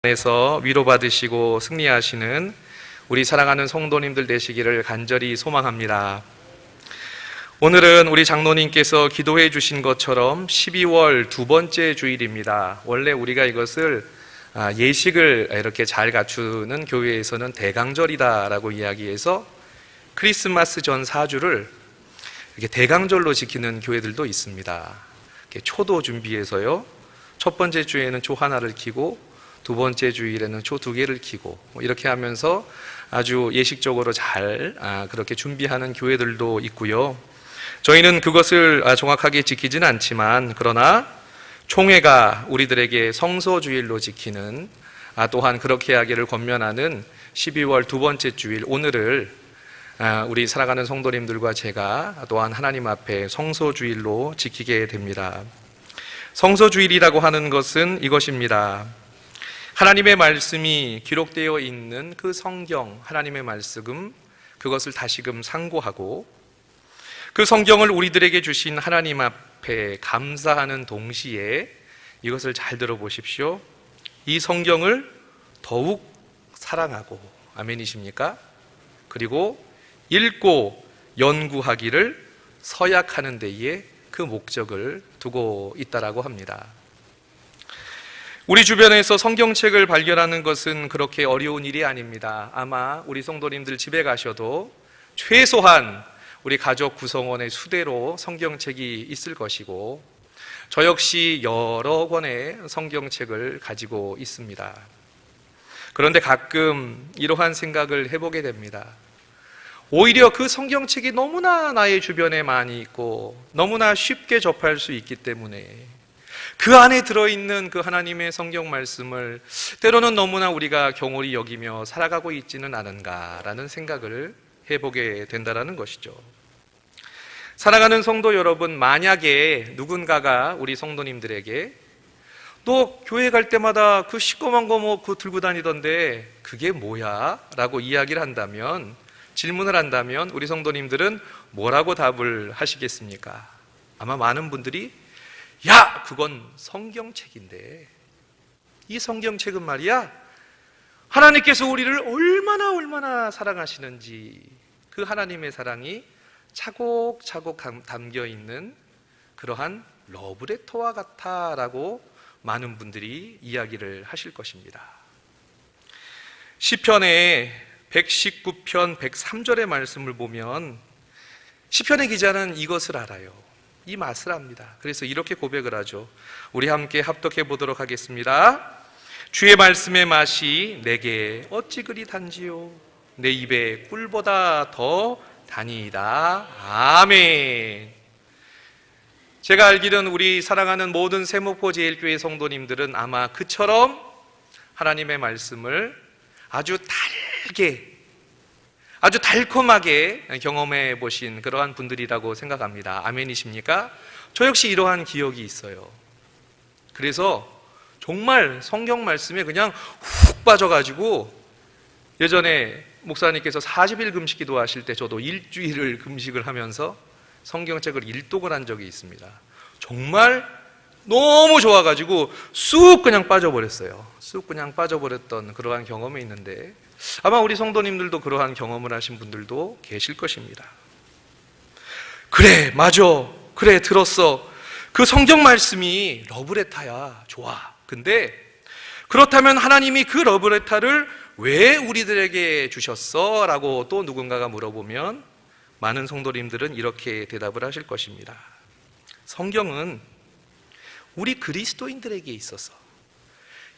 에서 위로받으시고 승리하시는 우리 사랑하는 성도님들 되시기를 간절히 소망합니다. 오늘은 우리 장로님께서 기도해 주신 것처럼 12월 두 번째 주일입니다. 원래 우리가 이것을 예식을 이렇게 잘 갖추는 교회에서는 대강절이다라고 이야기해서 크리스마스 전 4주를 이렇게 대강절로 지키는 교회들도 있습니다. 초도 준비해서요. 첫 번째 주에는 초 하나를 켜고 두 번째 주일에는 초 두 개를 켜고 이렇게 하면서 아주 예식적으로 잘 그렇게 준비하는 교회들도 있고요. 저희는 그것을 정확하게 지키지는 않지만 그러나 총회가 우리들에게 성소주일로 지키는 또한 그렇게 하기를 권면하는 12월 두 번째 주일 오늘을 우리 살아가는 성도님들과 제가 또한 하나님 앞에 성소주일로 지키게 됩니다. 성소주일이라고 하는 것은 이것입니다. 하나님의 말씀이 기록되어 있는 그 성경, 하나님의 말씀, 그것을 다시금 상고하고 그 성경을 우리들에게 주신 하나님 앞에 감사하는 동시에 이것을 잘 들어보십시오. 이 성경을 더욱 사랑하고, 아멘이십니까? 그리고 읽고 연구하기를 서약하는 데에 그 목적을 두고 있다라고 합니다. 우리 주변에서 성경책을 발견하는 것은 그렇게 어려운 일이 아닙니다. 아마 우리 성도님들 집에 가셔도 최소한 우리 가족 구성원의 수대로 성경책이 있을 것이고 저 역시 여러 권의 성경책을 가지고 있습니다. 그런데 가끔 이러한 생각을 해보게 됩니다. 오히려 그 성경책이 너무나 나의 주변에 많이 있고 너무나 쉽게 접할 수 있기 때문에 그 안에 들어있는 그 하나님의 성경 말씀을 때로는 너무나 우리가 경홀히 여기며 살아가고 있지는 않은가라는 생각을 해보게 된다는 것이죠. 사랑하는 성도 여러분, 만약에 누군가가 우리 성도님들에게 너 교회 갈 때마다 그 시꺼먼 거 뭐 그거 들고 다니던데 그게 뭐야? 라고 이야기를 한다면, 질문을 한다면 우리 성도님들은 뭐라고 답을 하시겠습니까? 아마 많은 분들이 야, 그건 성경책인데 이 성경책은 말이야 하나님께서 우리를 얼마나 사랑하시는지 그 하나님의 사랑이 차곡차곡 담겨있는 그러한 러브레터와 같아라고 많은 분들이 이야기를 하실 것입니다. 시편의 119편 103절의 말씀을 보면 시편의 기자는 이것을 알아요. 이 맛을 압니다. 그래서 이렇게 고백을 하죠. 우리 함께 합독해 보도록 하겠습니다. 주의 말씀의 맛이 내게 어찌 그리 단지요 내 입에 꿀보다 더 다니이다. 아멘. 제가 알기로는 우리 사랑하는 모든 세목포 제일교회 성도님들은 아마 그처럼 하나님의 말씀을 아주 달게, 아주 달콤하게 경험해 보신 그러한 분들이라고 생각합니다. 아멘이십니까? 저 역시 이러한 기억이 있어요. 그래서 정말 성경 말씀에 그냥 훅 빠져가지고 예전에 목사님께서 40일 금식 기도하실 때 저도 일주일을 금식을 하면서 성경책을 일독을 한 적이 있습니다. 정말 너무 좋아가지고 쑥 그냥 빠져버렸어요. 쑥 그냥 빠져버렸던 그러한 경험이 있는데 아마 우리 성도님들도 그러한 경험을 하신 분들도 계실 것입니다. 그래, 맞아. 그래, 들었어. 그 성경 말씀이 러브레터야. 좋아. 근데 그렇다면 하나님이 그 러브레터를 왜 우리들에게 주셨어? 라고 또 누군가가 물어보면 많은 성도님들은 이렇게 대답을 하실 것입니다. 성경은 우리 그리스도인들에게 있어서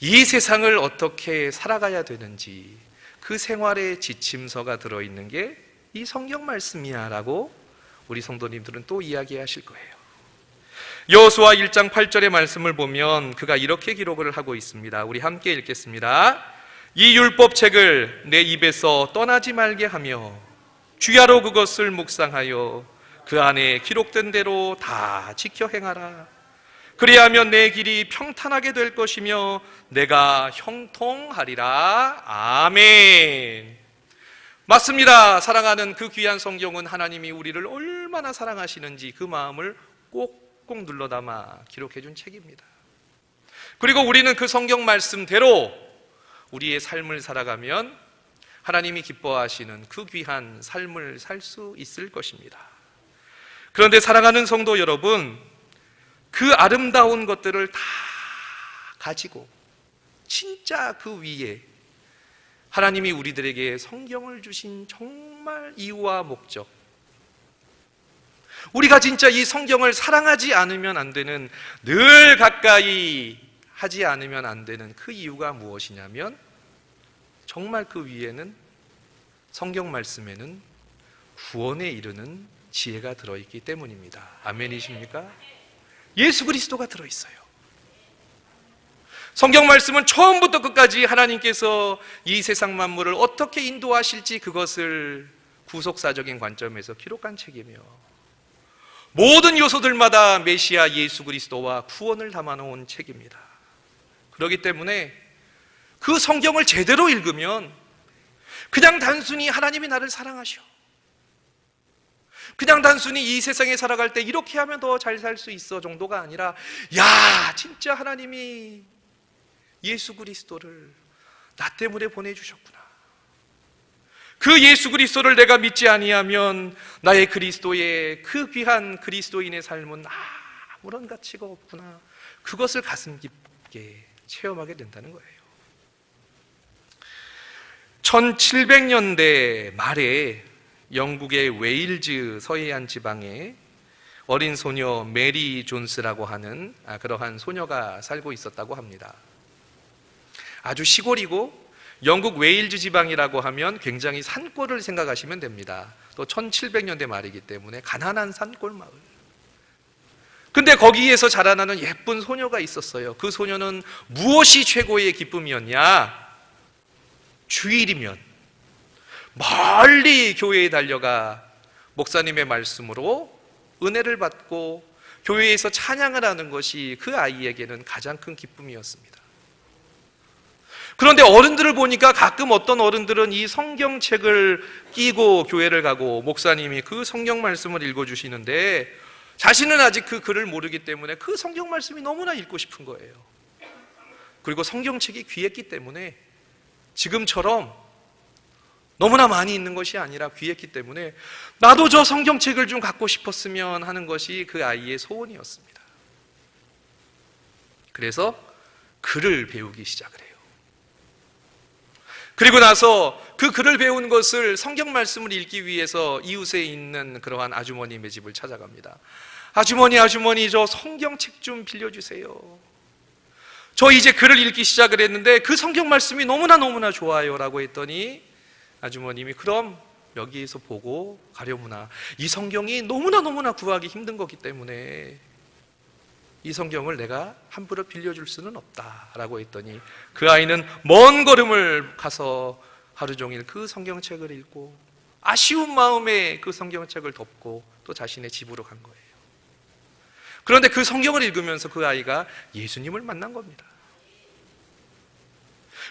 이 세상을 어떻게 살아가야 되는지 그 생활의 지침서가 들어있는 게 이 성경 말씀이야 라고 우리 성도님들은 또 이야기하실 거예요. 여호수아 1장 8절의 말씀을 보면 그가 이렇게 기록을 하고 있습니다. 우리 함께 읽겠습니다. 이 율법책을 내 입에서 떠나지 말게 하며 주야로 그것을 묵상하여 그 안에 기록된 대로 다 지켜 행하라. 그리하면 내 길이 평탄하게 될 것이며 내가 형통하리라. 아멘. 맞습니다. 사랑하는 그 귀한 성경은 하나님이 우리를 얼마나 사랑하시는지 그 마음을 꼭꼭 눌러 담아 기록해 준 책입니다. 그리고 우리는 그 성경 말씀대로 우리의 삶을 살아가면 하나님이 기뻐하시는 그 귀한 삶을 살 수 있을 것입니다. 그런데 사랑하는 성도 여러분, 그 아름다운 것들을 다 가지고 진짜 그 위에 하나님이 우리들에게 성경을 주신 정말 이유와 목적, 우리가 진짜 이 성경을 사랑하지 않으면 안 되는, 늘 가까이 하지 않으면 안 되는 그 이유가 무엇이냐면 정말 그 위에는, 성경 말씀에는 구원에 이르는 지혜가 들어있기 때문입니다. 아멘이십니까? 예수 그리스도가 들어있어요. 성경 말씀은 처음부터 끝까지 하나님께서 이 세상 만물을 어떻게 인도하실지 그것을 구속사적인 관점에서 기록한 책이며, 모든 요소들마다 메시아 예수 그리스도와 구원을 담아놓은 책입니다. 그렇기 때문에 그 성경을 제대로 읽으면 그냥 단순히 하나님이 나를 사랑하셔, 그냥 단순히 이 세상에 살아갈 때 이렇게 하면 더 잘 살 수 있어 정도가 아니라, 야, 진짜 하나님이 예수 그리스도를 나 때문에 보내주셨구나, 그 예수 그리스도를 내가 믿지 아니하면 나의 그리스도의 그 귀한 그리스도인의 삶은 아무런 가치가 없구나, 그것을 가슴 깊게 체험하게 된다는 거예요. 1700년대 말에 영국의 웨일즈 서해안 지방에 어린 소녀 메리 존스라고 하는 그러한 소녀가 살고 있었다고 합니다. 아주 시골이고, 영국 웨일즈 지방이라고 하면 굉장히 산골을 생각하시면 됩니다. 또 1700년대 말이기 때문에 가난한 산골 마을. 근데 거기에서 자라나는 예쁜 소녀가 있었어요. 그 소녀는 무엇이 최고의 기쁨이었냐? 주일이면 멀리 교회에 달려가 목사님의 말씀으로 은혜를 받고 교회에서 찬양을 하는 것이 그 아이에게는 가장 큰 기쁨이었습니다. 그런데 어른들을 보니까 가끔 어떤 어른들은 이 성경책을 끼고 교회를 가고 목사님이 그 성경 말씀을 읽어주시는데 자신은 아직 그 글을 모르기 때문에 그 성경 말씀이 너무나 읽고 싶은 거예요. 그리고 성경책이 귀했기 때문에, 지금처럼 너무나 많이 있는 것이 아니라 귀했기 때문에 나도 저 성경책을 좀 갖고 싶었으면 하는 것이 그 아이의 소원이었습니다. 그래서 글을 배우기 시작을 해요. 그리고 나서 그 글을 배운 것을, 성경 말씀을 읽기 위해서 이웃에 있는 그러한 아주머님의 집을 찾아갑니다. 아주머니, 저 성경책 좀 빌려주세요. 저 이제 글을 읽기 시작을 했는데 그 성경 말씀이 너무나 좋아요 라고 했더니 아주머님이, 그럼 여기에서 보고 가려무나, 이 성경이 너무나 구하기 힘든 거기 때문에 이 성경을 내가 함부로 빌려줄 수는 없다 라고 했더니 그 아이는 먼 걸음을 가서 하루 종일 그 성경책을 읽고 아쉬운 마음에 그 성경책을 덮고 또 자신의 집으로 간 거예요. 그런데 그 성경을 읽으면서 그 아이가 예수님을 만난 겁니다.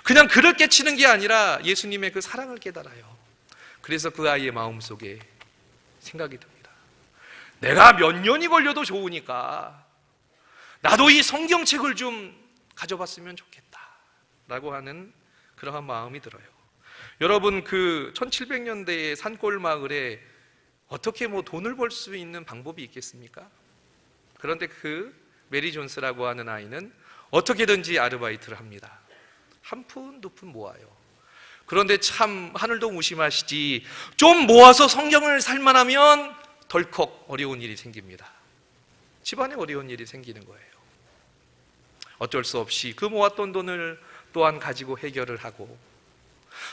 그냥 글을 깨치는 게 아니라 예수님의 그 사랑을 깨달아요. 그래서 그 아이의 마음속에 생각이 듭니다. 내가 몇 년이 걸려도 좋으니까 나도 이 성경책을 좀 가져봤으면 좋겠다 라고 하는 그러한 마음이 들어요. 여러분, 그 1700년대의 산골 마을에 어떻게 돈을 벌 수 있는 방법이 있겠습니까? 그런데 그 메리 존스라고 하는 아이는 어떻게든지 아르바이트를 합니다. 한 푼 두 푼 모아요. 그런데 참 하늘도 무심하시지, 좀 모아서 성경을 살만하면 덜컥 어려운 일이 생깁니다. 집안에 어려운 일이 생기는 거예요. 어쩔 수 없이 그 모았던 돈을 또한 가지고 해결을 하고,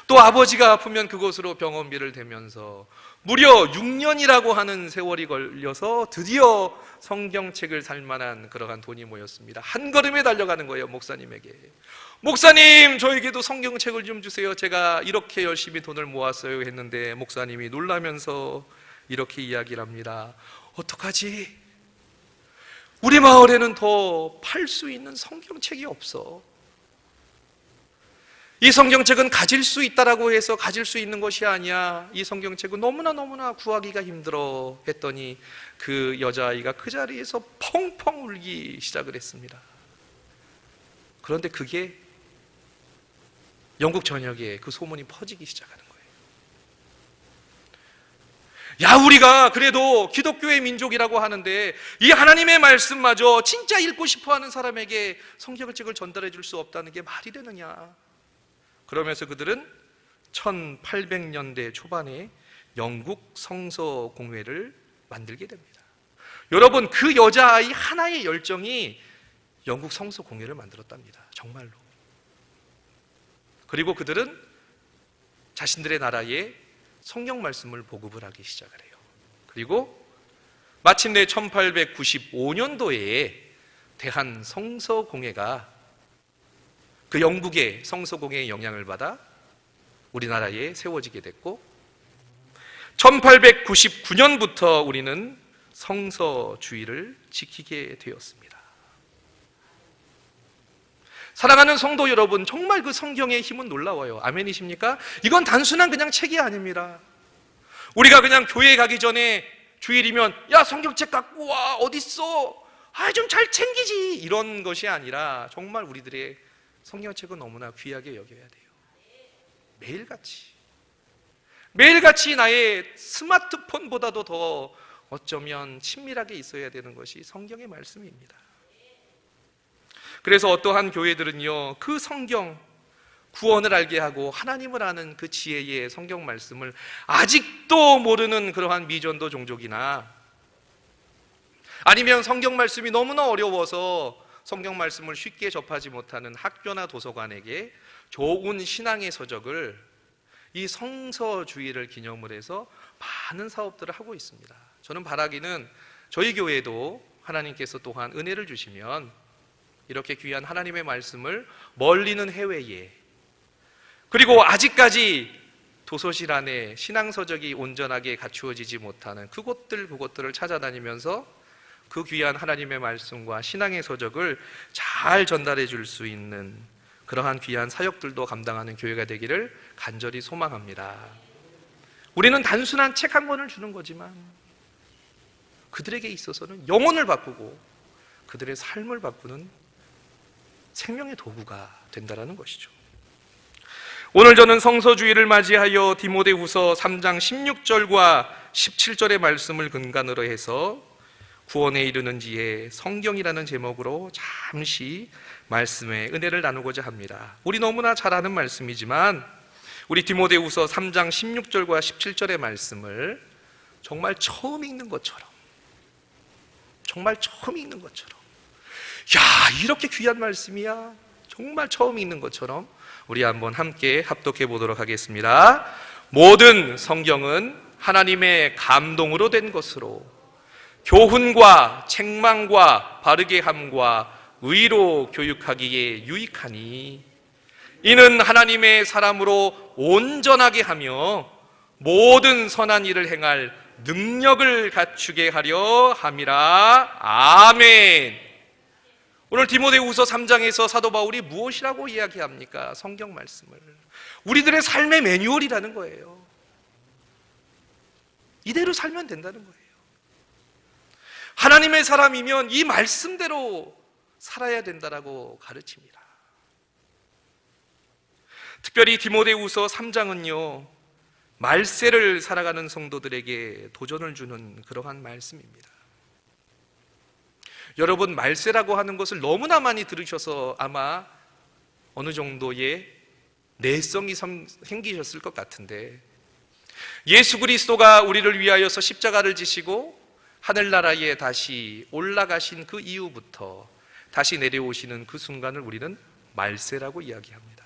또 아버지가 아프면 그곳으로 병원비를 대면서 무려 6년이라고 하는 세월이 걸려서 드디어 성경책을 살 만한 그러한 돈이 모였습니다. 한 걸음에 달려가는 거예요, 목사님에게. 목사님, 저에게도 성경책을 좀 주세요. 제가 이렇게 열심히 돈을 모았어요 했는데 목사님이 놀라면서 이렇게 이야기를 합니다. 어떡하지? 우리 마을에는 더 팔 수 있는 성경책이 없어. 이 성경책은 가질 수 있다라고 해서 가질 수 있는 것이 아니야. 이 성경책은 너무나 구하기가 힘들어 했더니 그 여자아이가 그 자리에서 펑펑 울기 시작을 했습니다. 그런데 그게 영국 전역에 그 소문이 퍼지기 시작하는 거예요. 야, 우리가 그래도 기독교의 민족이라고 하는데 이 하나님의 말씀마저 진짜 읽고 싶어하는 사람에게 성경책을 전달해 줄 수 없다는 게 말이 되느냐. 그러면서 그들은 1800년대 초반에 영국 성서 공회를 만들게 됩니다. 여러분, 그 여자아이 하나의 열정이 영국 성서 공회를 만들었답니다. 정말로. 그리고 그들은 자신들의 나라에 성경 말씀을 보급을 하기 시작을 해요. 그리고 마침내 1895년도에 대한 성서공회가 그 영국의 성서공회의 영향을 받아 우리나라에 세워지게 됐고, 1899년부터 우리는 성서주의를 지키게 되었습니다. 사랑하는 성도 여러분, 정말 그 성경의 힘은 놀라워요. 아멘이십니까? 이건 단순한 그냥 책이 아닙니다. 우리가 그냥 교회 가기 전에 주일이면 야, 성경책 갖고 와, 어딨어? 좀 잘 챙기지, 이런 것이 아니라 정말 우리들의 성경책은 너무나 귀하게 여겨야 돼요. 매일같이 나의 스마트폰보다도 더 어쩌면 친밀하게 있어야 되는 것이 성경의 말씀입니다. 그래서 어떠한 교회들은요, 그 성경, 구원을 알게 하고 하나님을 아는 그 지혜의 성경 말씀을 아직도 모르는 그러한 미전도 종족이나, 아니면 성경 말씀이 너무나 어려워서 성경 말씀을 쉽게 접하지 못하는 학교나 도서관에게 좋은 신앙의 서적을, 이 성서주의를 기념을 해서 많은 사업들을 하고 있습니다. 저는 바라기는 저희 교회도 하나님께서 또한 은혜를 주시면 이렇게 귀한 하나님의 말씀을 멀리는 해외에, 그리고 아직까지 도서실 안에 신앙서적이 온전하게 갖추어지지 못하는 그곳들을 찾아다니면서 그 귀한 하나님의 말씀과 신앙의 서적을 잘 전달해 줄 수 있는 그러한 귀한 사역들도 감당하는 교회가 되기를 간절히 소망합니다. 우리는 단순한 책 한 권을 주는 거지만 그들에게 있어서는 영혼을 바꾸고 그들의 삶을 바꾸는 생명의 도구가 된다는 것이죠. 오늘 저는 성서주의를 맞이하여 디모데후서 3장 16절과 17절의 말씀을 근간으로 해서 구원에 이르는 지혜, 성경이라는 제목으로 잠시 말씀의 은혜를 나누고자 합니다. 우리 너무나 잘 아는 말씀이지만 우리 디모데후서 3장 16절과 17절의 말씀을 정말 처음 읽는 것처럼, 야, 이렇게 귀한 말씀이야, 정말 처음 읽는 것처럼 우리 한번 함께 합독해 보도록 하겠습니다. 모든 성경은 하나님의 감동으로 된 것으로 교훈과 책망과 바르게 함과 의로 교육하기에 유익하니, 이는 하나님의 사람으로 온전하게 하며 모든 선한 일을 행할 능력을 갖추게 하려 함이라. 아멘. 오늘 디모데후서 3장에서 사도 바울이 무엇이라고 이야기합니까? 성경 말씀을 우리들의 삶의 매뉴얼이라는 거예요. 이대로 살면 된다는 거예요. 하나님의 사람이면 이 말씀대로 살아야 된다라고 가르칩니다. 특별히 디모데후서 3장은요, 말세를 살아가는 성도들에게 도전을 주는 그러한 말씀입니다. 여러분, 말세라고 하는 것을 너무나 많이 들으셔서 아마 어느 정도의 내성이 생기셨을 것 같은데, 예수 그리스도가 우리를 위하여서 십자가를 지시고 하늘나라에 다시 올라가신 그 이후부터 다시 내려오시는 그 순간을 우리는 말세라고 이야기합니다.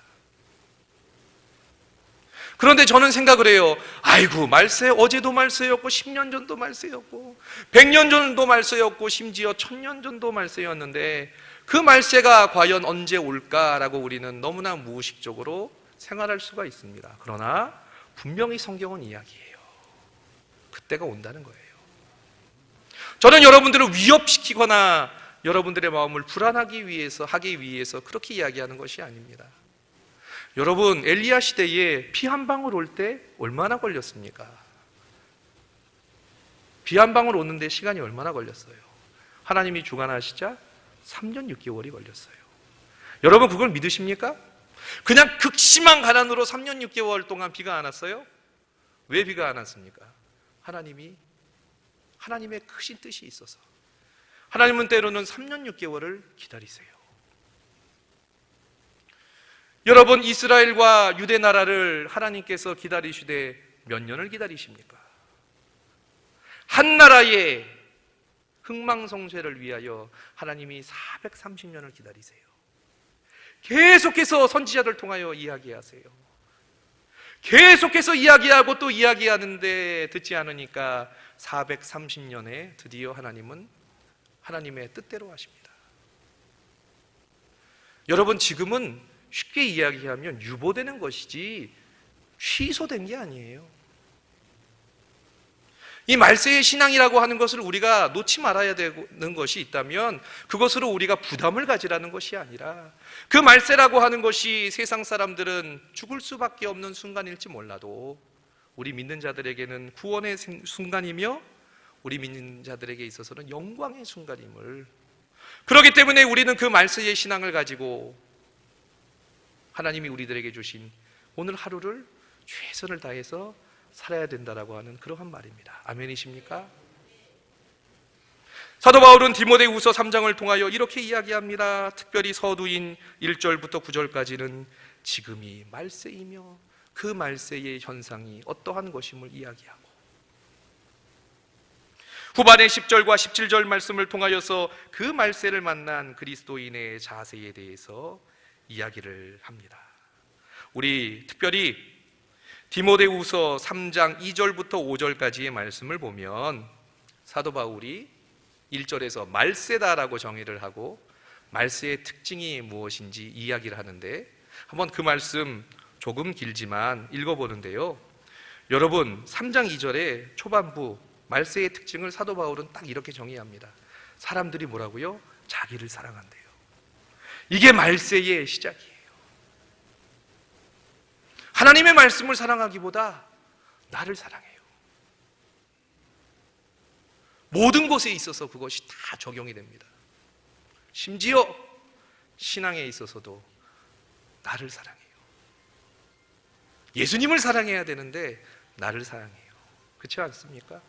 그런데 저는 생각을 해요. 아이고, 말세, 어제도 말세였고 10년 전도 말세였고 100년 전도 말세였고 심지어 1000년 전도 말세였는데 그 말세가 과연 언제 올까라고 우리는 너무나 무의식적으로 생활할 수가 있습니다. 그러나 분명히 성경은 이야기해요. 그때가 온다는 거예요. 저는 여러분들을 위협시키거나 여러분들의 마음을 불안하기 위해서 그렇게 이야기하는 것이 아닙니다. 여러분, 엘리야 시대에 비 한 방울 올 때 얼마나 걸렸습니까? 비 한 방울 오는데 시간이 얼마나 걸렸어요? 하나님이 주관하시자 3년 6개월이 걸렸어요. 여러분, 그걸 믿으십니까? 그냥 극심한 가난으로 3년 6개월 동안 비가 안 왔어요? 왜 비가 안 왔습니까? 하나님의 크신 뜻이 있어서. 하나님은 때로는 3년 6개월을 기다리세요. 여러분, 이스라엘과 유대 나라를 하나님께서 기다리시되 몇 년을 기다리십니까? 한 나라의 흥망성쇠를 위하여 하나님이 430년을 기다리세요. 계속해서 선지자들 통하여 이야기하세요. 계속해서 이야기하고 또 이야기하는데 듣지 않으니까 430년에 드디어 하나님은 하나님의 뜻대로 하십니다. 여러분, 지금은 쉽게 이야기하면 유보되는 것이지 취소된 게 아니에요. 이 말세의 신앙이라고 하는 것을 우리가 놓지 말아야 되는 것이 있다면 그것으로 우리가 부담을 가지라는 것이 아니라, 그 말세라고 하는 것이 세상 사람들은 죽을 수밖에 없는 순간일지 몰라도 우리 믿는 자들에게는 구원의 순간이며 우리 믿는 자들에게 있어서는 영광의 순간임을, 그렇기 때문에 우리는 그 말세의 신앙을 가지고 하나님이 우리들에게 주신 오늘 하루를 최선을 다해서 살아야 된다라고 하는 그러한 말입니다. 아멘이십니까? 사도 바울은 디모데후서 3장을 통하여 이렇게 이야기합니다. 특별히 서두인 1절부터 9절까지는 지금이 말세이며 그 말세의 현상이 어떠한 것임을 이야기하고, 후반의 10절과 17절 말씀을 통하여서 그 말세를 만난 그리스도인의 자세에 대해서 이야기를 합니다. 우리 특별히 디모데후서 3장 2절부터 5절까지의 말씀을 보면 사도 바울이 1절에서 말세다라고 정의를 하고 말세의 특징이 무엇인지 이야기를 하는데, 한번 그 말씀 조금 길지만 읽어보는데요. 여러분, 3장 2절의 초반부 말세의 특징을 사도 바울은 딱 이렇게 정의합니다. 사람들이 뭐라고요? 자기를 사랑한대요. 이게 말세의 시작이에요. 하나님의 말씀을 사랑하기보다 나를 사랑해요. 모든 것에 있어서 그것이 다 적용이 됩니다. 심지어 신앙에 있어서도 나를 사랑해요. 예수님을 사랑해야 되는데 나를 사랑해요. 그렇지 않습니까?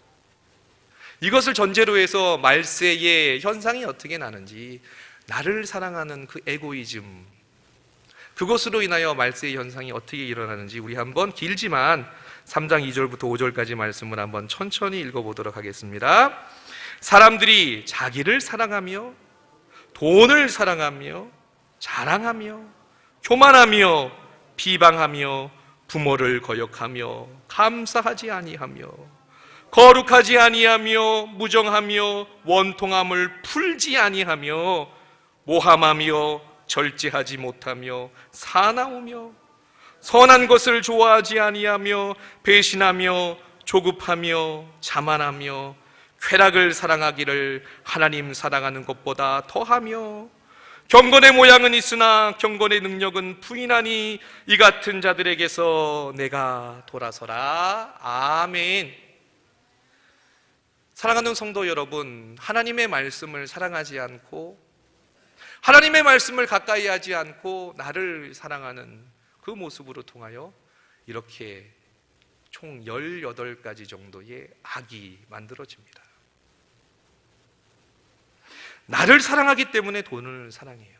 이것을 전제로 해서 말세의 현상이 어떻게 나는지, 나를 사랑하는 그 에고이즘, 그것으로 인하여 말세의 현상이 어떻게 일어나는지 우리 한번 길지만 3장 2절부터 5절까지 말씀을 한번 천천히 읽어보도록 하겠습니다. 사람들이 자기를 사랑하며 돈을 사랑하며 자랑하며 교만하며 비방하며 부모를 거역하며 감사하지 아니하며 거룩하지 아니하며 무정하며 원통함을 풀지 아니하며 모함하며 절제하지 못하며 사나우며 선한 것을 좋아하지 아니하며 배신하며 조급하며 자만하며 쾌락을 사랑하기를 하나님 사랑하는 것보다 더하며 경건의 모양은 있으나 경건의 능력은 부인하니 이 같은 자들에게서 내가 돌아서라. 아멘. 사랑하는 성도 여러분, 하나님의 말씀을 사랑하지 않고 하나님의 말씀을 가까이 하지 않고 나를 사랑하는 그 모습으로 통하여 이렇게 총 18가지 정도의 악이 만들어집니다. 나를 사랑하기 때문에 돈을 사랑해요.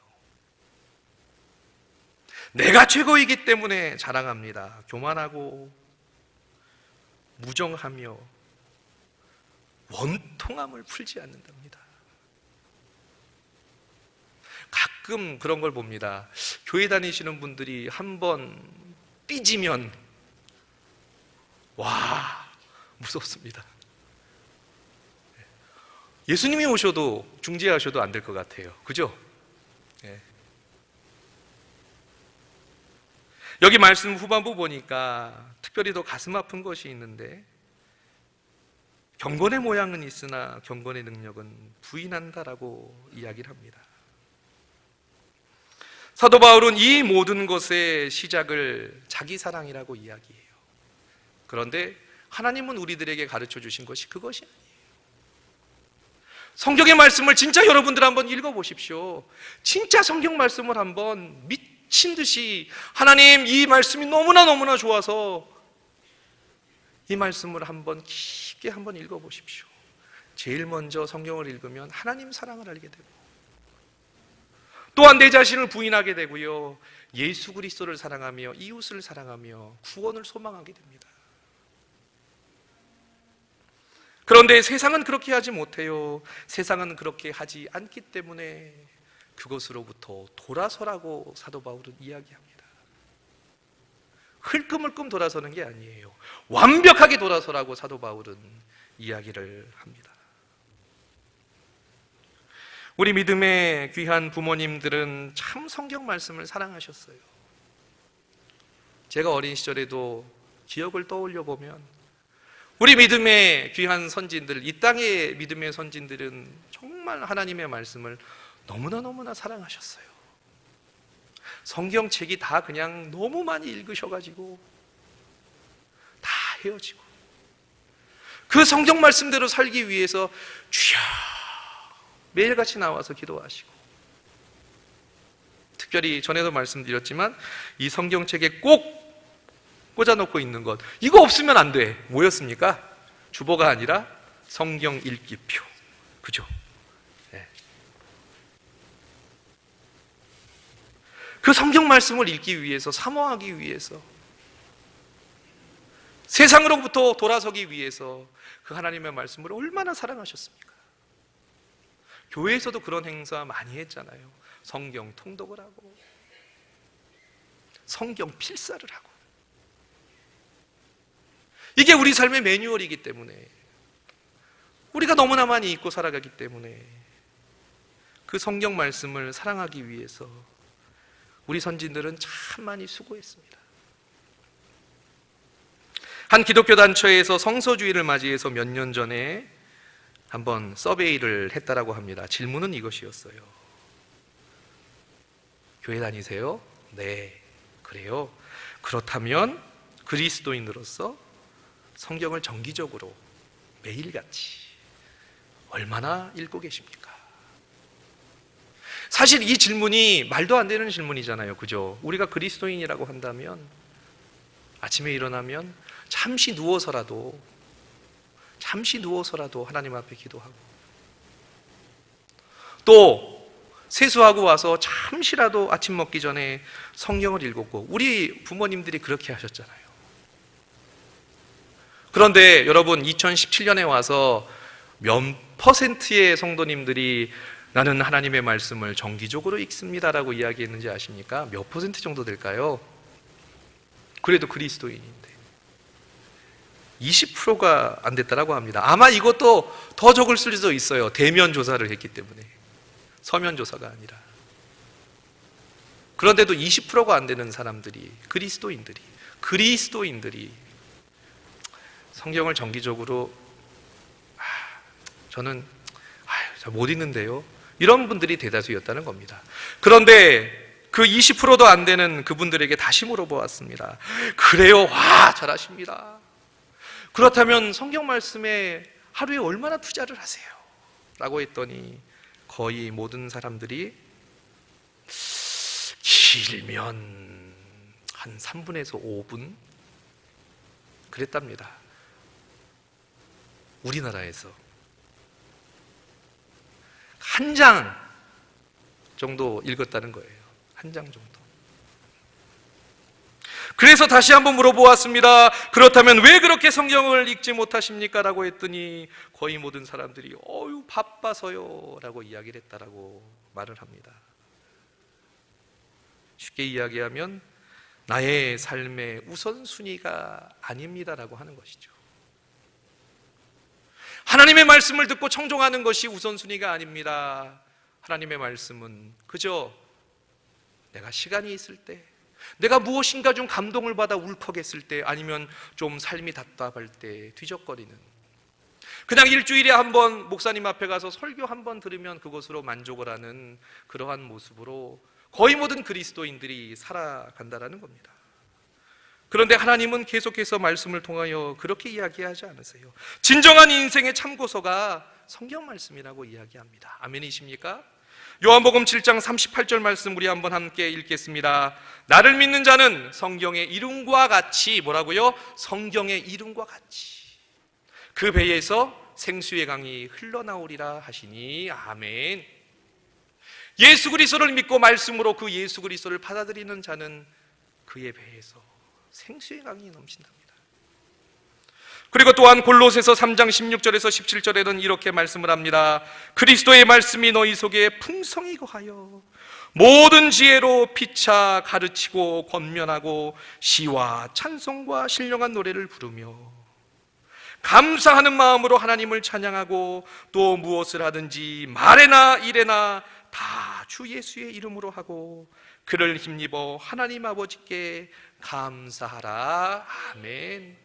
내가 최고이기 때문에 자랑합니다. 교만하고 무정하며 원통함을 풀지 않는답니다. 가끔 그런 걸 봅니다. 교회 다니시는 분들이 한번 삐지면 와, 무섭습니다. 예수님이 오셔도 중재하셔도 안 될 것 같아요. 그죠? 네. 여기 말씀 후반부 보니까 특별히 더 가슴 아픈 것이 있는데, 경건의 모양은 있으나 경건의 능력은 부인한다라고 이야기를 합니다. 사도 바울은 이 모든 것의 시작을 자기 사랑이라고 이야기해요. 그런데 하나님은 우리들에게 가르쳐 주신 것이 그것이 아니에요. 성경의 말씀을 진짜 여러분들 한번 읽어보십시오. 진짜 성경 말씀을 한번 미친 듯이 하나님, 이 말씀이 너무나 좋아서 이 말씀을 한번 깊게 한번 읽어보십시오. 제일 먼저 성경을 읽으면 하나님 사랑을 알게 되고, 또한 내 자신을 부인하게 되고요, 예수 그리스도를 사랑하며 이웃을 사랑하며 구원을 소망하게 됩니다. 그런데 세상은 그렇게 하지 못해요. 세상은 그렇게 하지 않기 때문에 그것으로부터 돌아서라고 사도 바울은 이야기합니다. 흘끔흘끔 돌아서는 게 아니에요. 완벽하게 돌아서라고 사도 바울은 이야기를 합니다. 우리 믿음의 귀한 부모님들은 참 성경 말씀을 사랑하셨어요. 제가 어린 시절에도 기억을 떠올려 보면 우리 믿음의 귀한 선진들, 이 땅의 믿음의 선진들은 정말 하나님의 말씀을 너무나 사랑하셨어요. 성경책이 다 그냥 너무 많이 읽으셔가지고 다 헤어지고, 그 성경 말씀대로 살기 위해서 주여 매일같이 나와서 기도하시고, 특별히 전에도 말씀드렸지만 이 성경책에 꼭 꽂아놓고 있는 것, 이거 없으면 안 돼. 뭐였습니까? 주보가 아니라 성경 읽기표. 그죠? 네. 그 성경 말씀을 읽기 위해서, 사모하기 위해서, 세상으로부터 돌아서기 위해서 그 하나님의 말씀을 얼마나 사랑하셨습니까? 교회에서도 그런 행사 많이 했잖아요. 성경 통독을 하고 성경 필사를 하고. 이게 우리 삶의 매뉴얼이기 때문에, 우리가 너무나 많이 읽고 살아가기 때문에 그 성경 말씀을 사랑하기 위해서 우리 선진들은 참 많이 수고했습니다. 한 기독교 단체에서 성서주의를 맞이해서 몇 년 전에 한번 서베이를 했다라고 합니다. 질문은 이것이었어요. 교회 다니세요? 네, 그래요. 그렇다면 그리스도인으로서 성경을 정기적으로 매일같이 얼마나 읽고 계십니까? 사실 이 질문이 말도 안 되는 질문이잖아요. 그죠? 우리가 그리스도인이라고 한다면 아침에 일어나면 잠시 누워서라도 하나님 앞에 기도하고, 또 세수하고 와서 잠시라도 아침 먹기 전에 성경을 읽었고, 우리 부모님들이 그렇게 하셨잖아요. 그런데 여러분, 2017년에 와서 몇 퍼센트의 성도님들이 나는 하나님의 말씀을 정기적으로 읽습니다라고 이야기했는지 아십니까? 몇 퍼센트 정도 될까요? 그래도 그리스도인인데 20%가 안 됐다라고 합니다. 아마 이것도 더 적을 수도 있어요. 대면 조사를 했기 때문에, 서면 조사가 아니라. 그런데도 20%가 안 되는 사람들이, 그리스도인들이 성경을 정기적으로 저는 잘 못 읽는데요, 이런 분들이 대다수였다는 겁니다. 그런데 그 20%도 안 되는 그분들에게 다시 물어보았습니다. 그래요? 와, 잘하십니다. 그렇다면 성경 말씀에 하루에 얼마나 투자를 하세요? 라고 했더니 거의 모든 사람들이 길면 한 3분에서 5분 그랬답니다. 우리나라에서 한 장 정도 읽었다는 거예요. 한 장 정도. 그래서 다시 한번 물어보았습니다. 그렇다면 왜 그렇게 성경을 읽지 못하십니까? 라고 했더니 거의 모든 사람들이 바빠서요 라고 이야기를 했다라고 말을 합니다. 쉽게 이야기하면 나의 삶의 우선순위가 아닙니다라고 하는 것이죠. 하나님의 말씀을 듣고 청종하는 것이 우선순위가 아닙니다. 하나님의 말씀은 그저 내가 시간이 있을 때, 내가 무엇인가 좀 감동을 받아 울컥했을 때, 아니면 좀 삶이 답답할 때 뒤적거리는, 그냥 일주일에 한 번 목사님 앞에 가서 설교 한 번 들으면 그것으로 만족을 하는 그러한 모습으로 거의 모든 그리스도인들이 살아간다라는 겁니다. 그런데 하나님은 계속해서 말씀을 통하여 그렇게 이야기하지 않으세요. 진정한 인생의 참고서가 성경 말씀이라고 이야기합니다. 아멘이십니까? 요한복음 7장 38절 말씀 우리 한번 함께 읽겠습니다. 나를 믿는 자는 성경의 이름과 같이, 뭐라고요? 성경의 이름과 같이 그 배에서 생수의 강이 흘러나오리라 하시니. 아멘. 예수 그리스도를 믿고 말씀으로 그 예수 그리스도를 받아들이는 자는 그의 배에서 생수의 강이 넘친답니다. 그리고 또한 골로새서 3장 16절에서 17절에는 이렇게 말씀을 합니다. 그리스도의 말씀이 너희 속에 풍성히 거하여 모든 지혜로 피차 가르치고 권면하고 시와 찬송과 신령한 노래를 부르며 감사하는 마음으로 하나님을 찬양하고 또 무엇을 하든지 말에나 일에나 다 주 예수의 이름으로 하고 그를 힘입어 하나님 아버지께 감사하라. 아멘.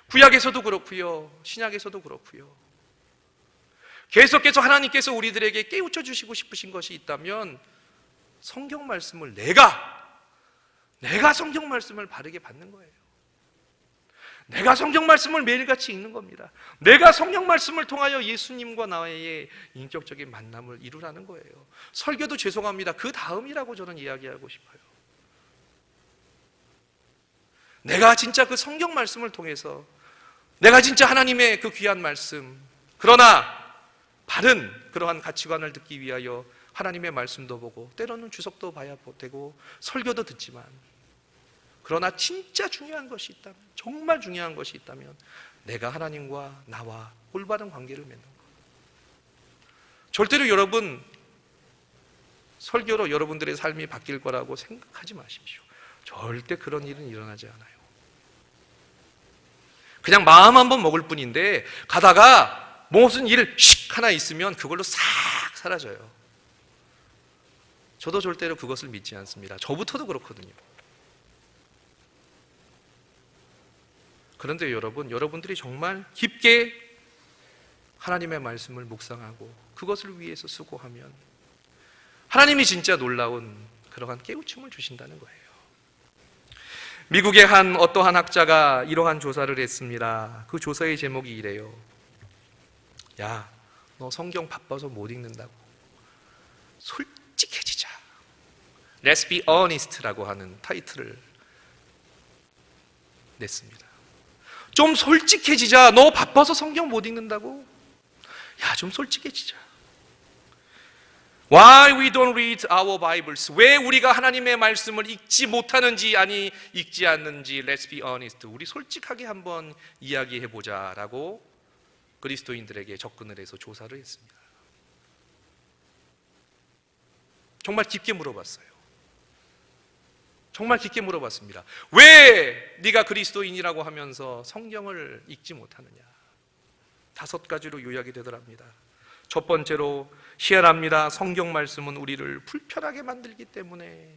구약에서도 그렇고요, 신약에서도 그렇고요. 계속해서 하나님께서 우리들에게 깨우쳐 주시고 싶으신 것이 있다면 성경 말씀을 내가 성경 말씀을 바르게 받는 거예요. 내가 성경 말씀을 매일같이 읽는 겁니다. 내가 성경 말씀을 통하여 예수님과 나의 인격적인 만남을 이루라는 거예요. 설교도 죄송합니다, 그 다음이라고 저는 이야기하고 싶어요. 내가 진짜 그 성경 말씀을 통해서 내가 진짜 하나님의 그 귀한 말씀, 그러나 바른 그러한 가치관을 듣기 위하여 하나님의 말씀도 보고 때로는 주석도 봐야 되고 설교도 듣지만, 그러나 진짜 중요한 것이 있다면, 정말 중요한 것이 있다면 내가 하나님과 나와 올바른 관계를 맺는 것. 절대로 여러분 설교로 여러분들의 삶이 바뀔 거라고 생각하지 마십시오. 절대 그런 일은 일어나지 않아요. 그냥 마음 한번 먹을 뿐인데 가다가 무슨 일 하나 있으면 그걸로 싹 사라져요. 저도 절대로 그것을 믿지 않습니다. 저부터도 그렇거든요. 그런데 여러분들이 정말 깊게 하나님의 말씀을 묵상하고 그것을 위해서 수고하면 하나님이 진짜 놀라운 그러한 깨우침을 주신다는 거예요. 미국의 어떠한 학자가 이러한 조사를 했습니다. 그 조사의 제목이 이래요. 야, 너 성경 바빠서 못 읽는다고. 솔직해지자. Let's be honest라고 하는 타이틀을 냈습니다. 좀 솔직해지자. 너 바빠서 성경 못 읽는다고? 야, 좀 솔직해지자. Why we don't read our Bibles? 왜 우리가 하나님의 말씀을 읽지 못하는지, 아니 읽지 않는지, Let's be honest. 우리 솔직하게 한번 이야기해보자 라고 그리스도인들에게 접근을 해서 조사를 했습니다. 정말 깊게 물어봤어요. 정말 깊게 물어봤습니다. 왜 네가 그리스도인이라고 하면서 성경을 읽지 못하느냐? 5가지로 요약이 되더랍니다. 첫 번째로, 희한합니다. 성경 말씀은 우리를 불편하게 만들기 때문에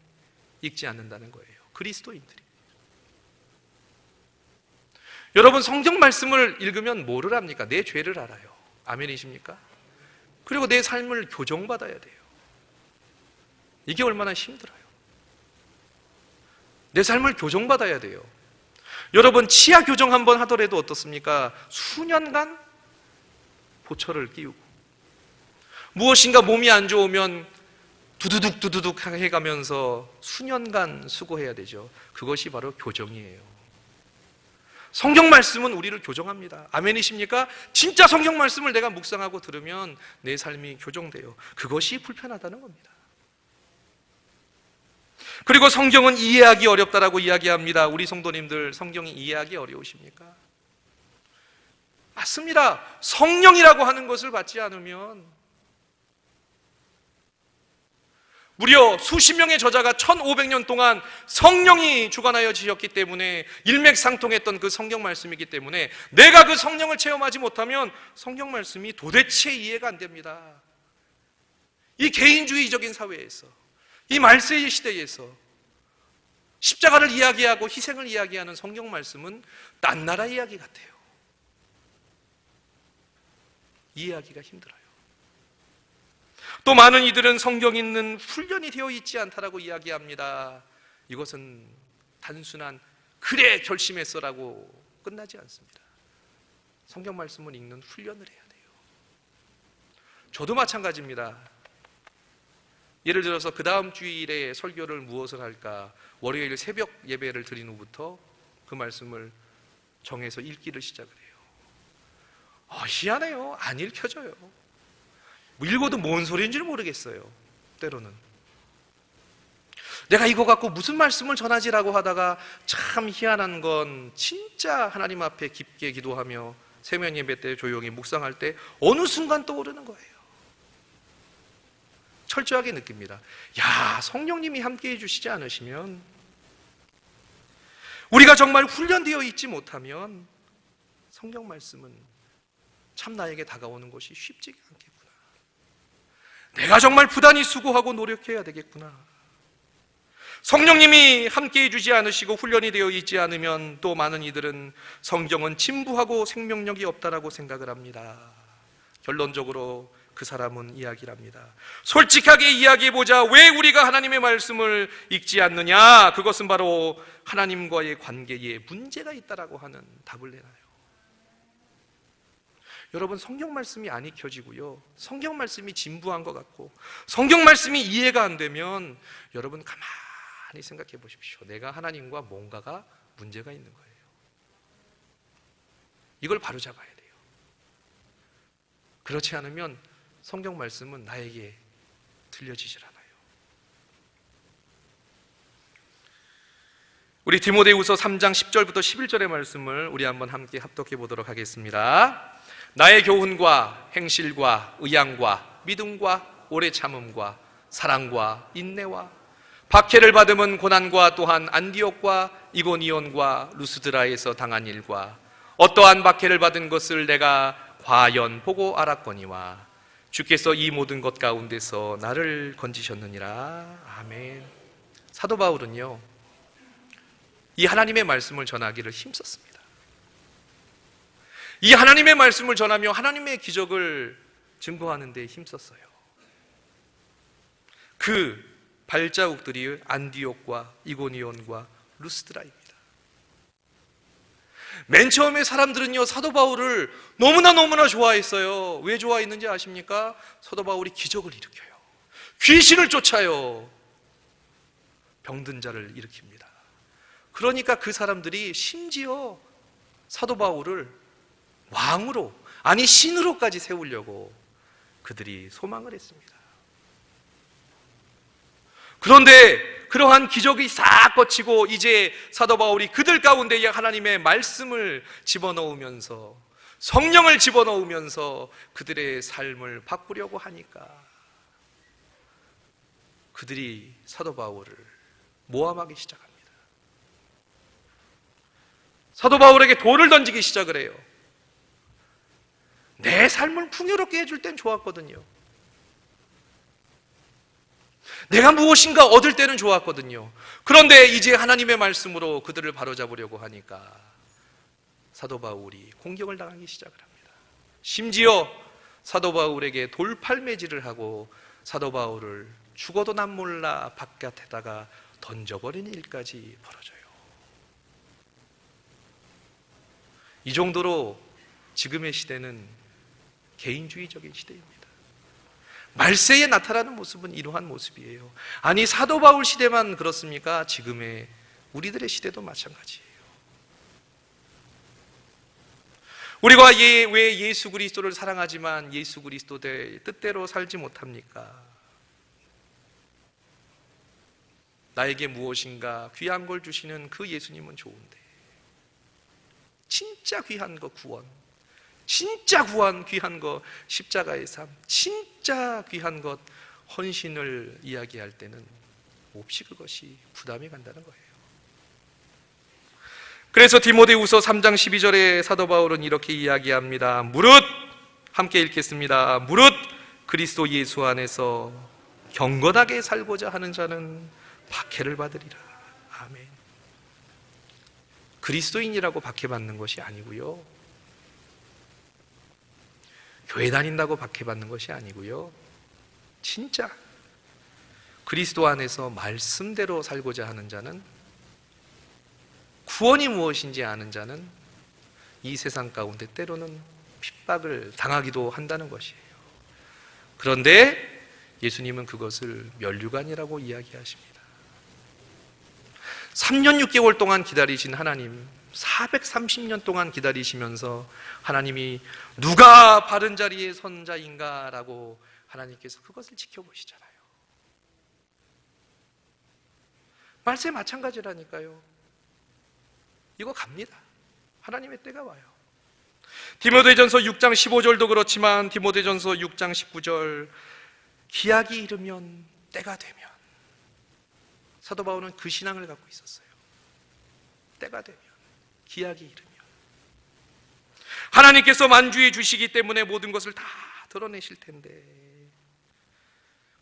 읽지 않는다는 거예요. 그리스도인들이. 여러분, 성경 말씀을 읽으면 뭐를 합니까? 내 죄를 알아요. 아멘이십니까? 그리고 내 삶을 교정받아야 돼요. 이게 얼마나 힘들어요. 내 삶을 교정받아야 돼요. 여러분, 치아 교정 한번 하더라도 어떻습니까? 수년간 보철을 끼우고 무엇인가 몸이 안 좋으면 두두둑 해가면서 수년간 수고해야 되죠. 그것이 바로 교정이에요. 성경 말씀은 우리를 교정합니다. 아멘이십니까? 진짜 성경 말씀을 내가 묵상하고 들으면 내 삶이 교정돼요. 그것이 불편하다는 겁니다. 그리고 성경은 이해하기 어렵다라고 이야기합니다. 우리 성도님들, 성경이 이해하기 어려우십니까? 맞습니다. 성령이라고 하는 것을 받지 않으면, 무려 수십 명의 저자가 1500년 동안 성령이 주관하여 지었기 때문에 일맥상통했던 그 성경 말씀이기 때문에 내가 그 성령을 체험하지 못하면 성경 말씀이 도대체 이해가 안 됩니다. 이 개인주의적인 사회에서, 이 말세의 시대에서 십자가를 이야기하고 희생을 이야기하는 성경 말씀은 딴 나라 이야기 같아요. 이해하기가 힘들어요. 또 많은 이들은 성경 읽는 훈련이 되어 있지 않다라고 이야기합니다. 이것은 단순한 그래 결심했어라고 끝나지 않습니다. 성경 말씀을 읽는 훈련을 해야 돼요. 저도 마찬가지입니다. 예를 들어서 그 다음 주일에 설교를 무엇을 할까? 월요일 새벽 예배를 드린 후부터 그 말씀을 정해서 읽기를 시작을 해요. 희한해요. 안 읽혀져요. 읽어도 뭔 소리인지 모르겠어요. 때로는 내가 이거 갖고 무슨 말씀을 전하지라고 하다가 참 희한한 건 진짜 하나님 앞에 깊게 기도하며 세면 예배 때 조용히 묵상할 때 어느 순간 떠오르는 거예요. 철저하게 느낍니다. 성령님이 함께해 주시지 않으시면, 우리가 정말 훈련되어 있지 못하면 성경 말씀은 참 나에게 다가오는 것이 쉽지가 않겠구나. 내가 정말 부단히 수고하고 노력해야 되겠구나. 성령님이 함께해 주지 않으시고 훈련이 되어 있지 않으면 또 많은 이들은 성경은 진부하고 생명력이 없다라고 생각을 합니다. 결론적으로 그 사람은 이야기를 합니다. 솔직하게 이야기해보자. 왜 우리가 하나님의 말씀을 읽지 않느냐? 그것은 바로 하나님과의 관계에 문제가 있다라고 하는 답을 내놔요. 여러분, 성경 말씀이 안 익혀지고요, 성경 말씀이 진부한 것 같고 성경 말씀이 이해가 안 되면 여러분 가만히 생각해 보십시오. 내가 하나님과 뭔가가 문제가 있는 거예요. 이걸 바로잡아야 돼요. 그렇지 않으면 성경 말씀은 나에게 들려지질 않아요. 우리 디모데후서 3장 10절부터 11절의 말씀을 우리 한번 함께 합독해 보도록 하겠습니다. 나의 교훈과 행실과 의향과 믿음과 오래 참음과 사랑과 인내와 박해를 받음은 고난과 또한 안디옥과 이고니온과 루스드라에서 당한 일과 어떠한 박해를 받은 것을 내가 과연 보고 알았거니와 주께서 이 모든 것 가운데서 나를 건지셨느니라. 아멘. 사도 바울은요, 이 하나님의 말씀을 전하기를 힘썼습니다. 이 하나님의 말씀을 전하며 하나님의 기적을 증거하는 데 힘썼어요. 그 발자국들이 안디옥과 이고니온과 루스드라입니다. 맨 처음에 사람들은요, 사도 바울을 너무나 좋아했어요. 왜 좋아했는지 아십니까? 사도 바울이 기적을 일으켜요. 귀신을 쫓아요. 병든 자를 일으킵니다. 그러니까 그 사람들이 심지어 사도 바울을 왕으로, 아니 신으로까지 세우려고 그들이 소망을 했습니다. 그런데 그러한 기적이 싹 거치고 이제 사도 바울이 그들 가운데에 하나님의 말씀을 집어넣으면서, 성령을 집어넣으면서 그들의 삶을 바꾸려고 하니까 그들이 사도 바울을 모함하기 시작합니다. 사도 바울에게 돌을 던지기 시작을 해요. 내 삶을 풍요롭게 해줄 땐 좋았거든요. 내가 무엇인가 얻을 때는 좋았거든요. 그런데 이제 하나님의 말씀으로 그들을 바로잡으려고 하니까 사도 바울이 공격을 당하기 시작을 합니다. 심지어 사도 바울에게 돌팔매질을 하고 사도 바울을 죽어도 난 몰라 바깥에다가 던져버리는 일까지 벌어져요. 이 정도로 지금의 시대는 개인주의적인 시대입니다. 말세에 나타나는 모습은 이러한 모습이에요. 아니, 사도 바울 시대만 그렇습니까? 지금의 우리들의 시대도 마찬가지예요. 우리가 왜 예수 그리스도를 사랑하지만 예수 그리스도의 뜻대로 살지 못합니까? 나에게 무엇인가 귀한 걸 주시는 그 예수님은 좋은데, 진짜 귀한 거 구원, 진짜 귀한 것 십자가의 삶, 진짜 귀한 것 헌신을 이야기할 때는 몹시 그것이 부담이 간다는 거예요. 그래서 디모데후서 3장 12절에 사도 바울은 이렇게 이야기합니다. 무릇, 함께 읽겠습니다. 무릇 그리스도 예수 안에서 경건하게 살고자 하는 자는 박해를 받으리라. 아멘. 그리스도인이라고 박해받는 것이 아니고요, 교회 다닌다고 박해받는 것이 아니고요, 진짜 그리스도 안에서 말씀대로 살고자 하는 자는, 구원이 무엇인지 아는 자는 이 세상 가운데 때로는 핍박을 당하기도 한다는 것이에요. 그런데 예수님은 그것을 면류관이라고 이야기하십니다. 3년 6개월 동안 기다리신 하나님, 430년 동안 기다리시면서 하나님이 누가 바른 자리에 선 자인가 라고 하나님께서 그것을 지켜보시잖아요. 말세 마찬가지라니까요. 이거 갑니다. 하나님의 때가 와요. 디모데전서 6장 15절도 그렇지만 디모데전서 6장 19절, 기약이 이르면, 때가 되면, 사도 바울은 그 신앙을 갖고 있었어요. 때가 되면, 기약이 이르면, 하나님께서 만주해 주시기 때문에 모든 것을 다 드러내실 텐데,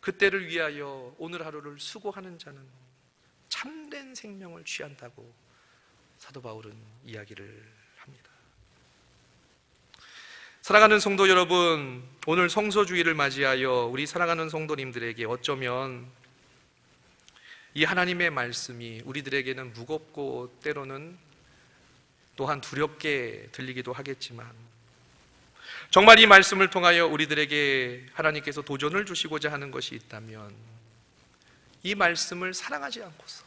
그때를 위하여 오늘 하루를 수고하는 자는 참된 생명을 취한다고 사도 바울은 이야기를 합니다. 사랑하는 성도 여러분, 오늘 성소주의를 맞이하여 우리 사랑하는 성도님들에게 어쩌면 이 하나님의 말씀이 우리들에게는 무겁고 때로는 또한 두렵게 들리기도 하겠지만, 정말 이 말씀을 통하여 우리들에게 하나님께서 도전을 주시고자 하는 것이 있다면 이 말씀을 사랑하지 않고서,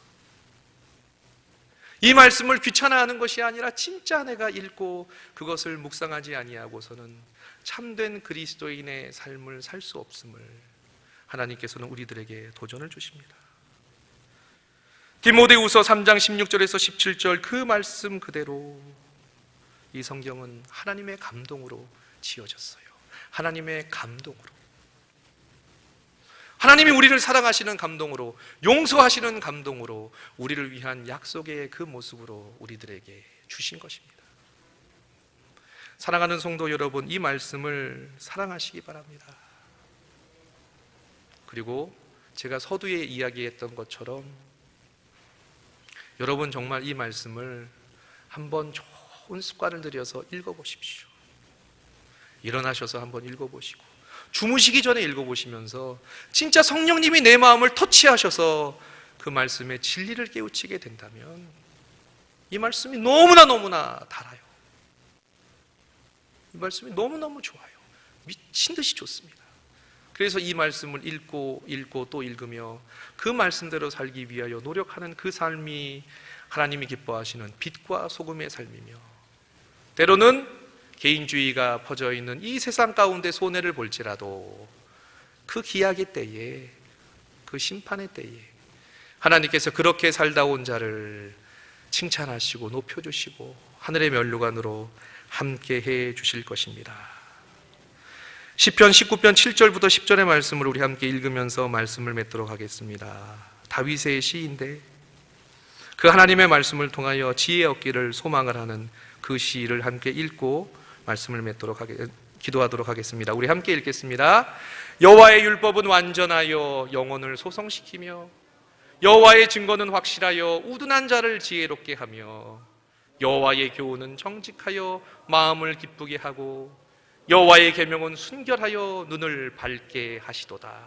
이 말씀을 귀찮아하는 것이 아니라 진짜 내가 읽고 그것을 묵상하지 아니하고서는 참된 그리스도인의 삶을 살 수 없음을 하나님께서는 우리들에게 도전을 주십니다. 디모데후서 3장 16절에서 17절 그 말씀 그대로 이 성경은 하나님의 감동으로 지어졌어요. 하나님의 감동으로, 하나님이 우리를 사랑하시는 감동으로, 용서하시는 감동으로, 우리를 위한 약속의 그 모습으로 우리들에게 주신 것입니다. 사랑하는 성도 여러분, 이 말씀을 사랑하시기 바랍니다. 그리고 제가 서두에 이야기했던 것처럼 여러분 정말 이 말씀을 한번 좋은 습관을 들여서 읽어보십시오. 일어나셔서 한번 읽어보시고 주무시기 전에 읽어보시면서 진짜 성령님이 내 마음을 터치하셔서 그 말씀의 진리를 깨우치게 된다면 이 말씀이 너무나 달아요. 이 말씀이 너무너무 좋아요. 미친 듯이 좋습니다. 그래서 이 말씀을 읽고 또 읽으며 그 말씀대로 살기 위하여 노력하는 그 삶이 하나님이 기뻐하시는 빛과 소금의 삶이며, 때로는 개인주의가 퍼져 있는 이 세상 가운데 손해를 볼지라도 그 기약의 때에, 그 심판의 때에 하나님께서 그렇게 살다 온 자를 칭찬하시고 높여주시고 하늘의 면류관으로 함께 해 주실 것입니다. 시편 19편 7절부터 10절의 말씀을 우리 함께 읽으면서 말씀을 맺도록 하겠습니다. 다윗의 시인데 그 하나님의 말씀을 통하여 지혜 얻기를 소망을 하는 그 시를 함께 읽고 말씀을 맺도록 기도하도록 하겠습니다. 우리 함께 읽겠습니다. 여호와의 율법은 완전하여 영혼을 소성시키며 여호와의 증거는 확실하여 우둔한 자를 지혜롭게 하며 여호와의 교훈은 정직하여 마음을 기쁘게 하고 여호와의 계명은 순결하여 눈을 밝게 하시도다.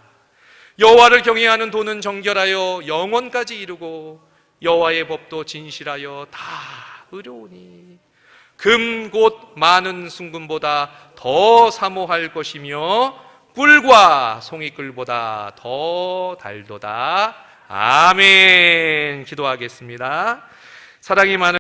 여호와를 경외하는 도는 정결하여 영원까지 이루고 여호와의 법도 진실하여 다 의로우니 금 곧 많은 순금보다 더 사모할 것이며 꿀과 송이꿀보다 더 달도다. 아멘. 기도하겠습니다. 사랑이 많은